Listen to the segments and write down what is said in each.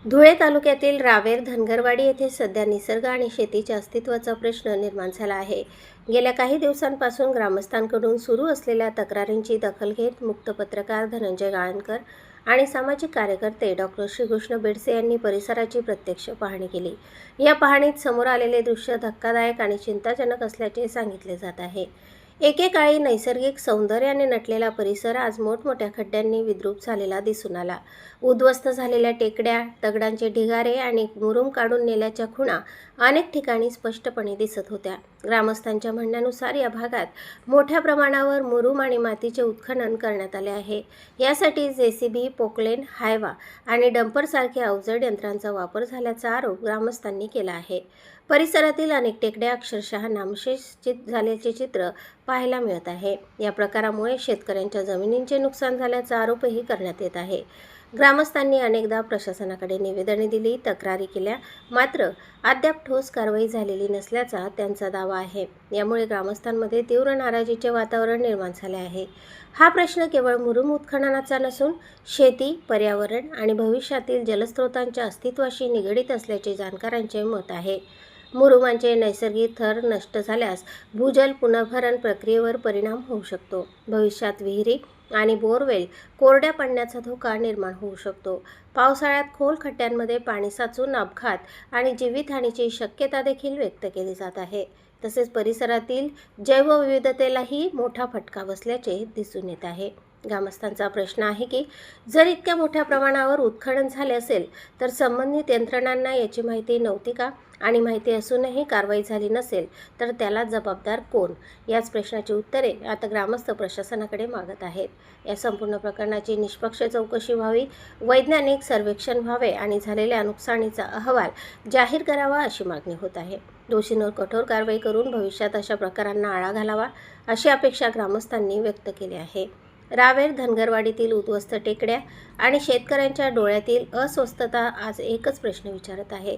धुळे तालुक्यातील रावेर धनगरवाडी येथे सध्या निसर्ग आणि शेतीच्या अस्तित्वाचा प्रश्न निर्माण झाला आहे। गेल्या काही दिवसांपासून ग्रामस्थांकडून सुरू असलेल्या तक्रारींची दखल घेत मुक्त पत्रकार धनंजय गाळणकर आणि सामाजिक कार्यकर्ते डॉक्टर श्रीकृष्ण बेडसे यांनी परिसराची प्रत्यक्ष पाहणी केली। या पाहणीत समोर आलेले दृश्य धक्कादायक आणि चिंताजनक असल्याचे सांगितले जात आहे। एकेकाळी नैसर्गिक सौंदर्याने नटलेला परिसर आज मोठमोठ्या खड्ड्यांनी विद्रूप झालेला दिसून आला। उद्ध्वस्त झालेल्या टेकड्या, दगडांचे ढिगारे आणि मुरूम काढून नेल्याच्या खुणा अनेक ठिकाणी स्पष्टपणे दिसत होत्या। ग्रामस्थांच्या म्हणण्यानुसार या भागात मोठ्या प्रमाणावर मुरूम आणि मातीचे उत्खनन करण्यात आले आहे। यासाठी JCB, पोकलेन, हायवा आणि डंपरसारख्या अवजड यंत्रांचा वापर झाल्याचा आरोप ग्रामस्थांनी केला आहे। परिसरातील अनेक टेकड्या अक्षरशः नामशेष झाल्याचे चित्र पाहायला मिळत आहे। या प्रकारामुळे शेतकऱ्यांच्या जमिनींचे नुकसान झाल्याचा आरोपही करण्यात येत आहे। ग्रामस्थांनी अनेकदा प्रशासनाकडे निवेदने दिली, तक्रारी केल्या, मात्र अद्याप ठोस कारवाई झालेली नसल्याचा त्यांचा दावा आहे। यामुळे ग्रामस्थांमध्ये तीव्र नाराजीचे वातावरण निर्माण झाले आहे। हा प्रश्न केवळ मुरूम उत्खननाचा नसून शेती, पर्यावरण आणि भविष्यातील जलस्रोतांच्या अस्तित्वाशी निगडीत असल्याचे जाणकारांचे मत आहे। मुरुमांचे नैसर्गिक थर नष्ट झाल्यास भूजल पुनर्भरण प्रक्रियेवर परिणाम होऊ शकतो। भविष्यात विहिरी आणि बोरवेल कोरड्या पडण्याचा धोका निर्माण होऊ शकतो। पावसाळ्यात खोल खड्ड्यांमध्ये पाणी साचून अपघात आणि जीवितहानीची शक्यता देखील व्यक्त केली जात आहे। तसेच परिसरातील जैवविविधतेलाही मोठा फटका बसल्याचे दिसून येत आहे। ग्रामस्थांचा प्रश्न आहे की जर इतक्या मोठ्या प्रमाणावर उत्खनन झाले असेल तर संबंधित यंत्रणांना याची माहिती नव्हती का, आणि माहिती असूनही कारवाई झाली नसेल तर त्याला जबाबदार कोण? याच प्रश्नाची उत्तरे आता ग्रामस्थ प्रशासनाकडे मागत आहेत। या संपूर्ण प्रकरणाची निष्पक्ष चौकशी व्हावी, वैज्ञानिक सर्वेक्षण व्हावे आणि झालेल्या नुकसानीचा अहवाल जाहीर करावा अशी मागणी होत आहे। दोषींवर कठोर कारवाई करून भविष्यात अशा प्रकारांना आळा घालावा अशी अपेक्षा ग्रामस्थांनी व्यक्त केली आहे। रावेर धनगरवाडीतील उद्ध्वस्त टेकड्या आणि शेतकऱ्यांच्या डोळ्यातील अस्वस्थता आज एकच प्रश्न विचारत आहे,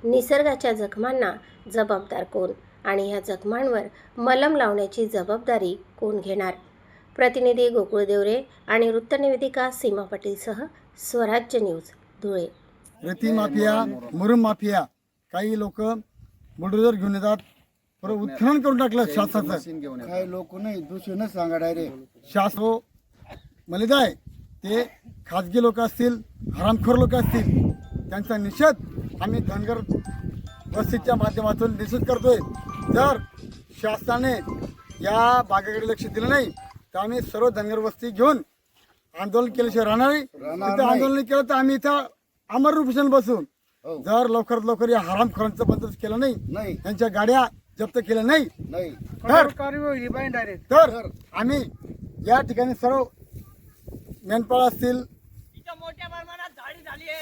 निसर्गाच्या जखमांना जबाबदार कोण आणि या जखमांवर मलम लावण्याची जबाबदारी कोण घेणार? प्रतिनिधी गोकुळ देवरे आणि वृत्तनिवेदिका सीमा पाटीलसह स्वराज्य न्यूज, धुळे। रेती माफिया, मुरुम माफिया, काही लोक बुलडोजर घेऊन येतात, पर उत्खनन करून टाकलं शासनाचं। काही लोक नाही, दुसरं सांगा डायरेक्ट शासन मलिदा आहे ते खाजगी लोक असतील, हरामखोर लोक असतील, त्यांचा निषेध आम्ही धनगर वस्तीच्या माध्यमातून निषेध करतोय। जर शासनाने या भागाकडे लक्ष दिलं नाही तर आम्ही सर्व धनगर वस्ती घेऊन आंदोलन केल्याशिवाय राहणार नाही। इथं आंदोलन केलं तर आम्ही इथं अमर उपोषण बसू। जर लवकरात लवकर या हरामखोरांचं बंदोबस्त केलं नाही, त्यांच्या गाड्या जप्त केल्या नाही तर आम्ही या ठिकाणी सर्व मेंढपाळ असतील,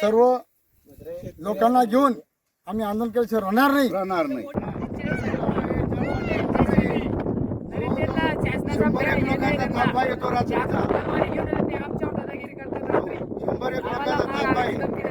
सर्व लोकांना घेऊन आम्ही आंदोलन केल्याशिवाय राहणार नाही। 100 लोकांचा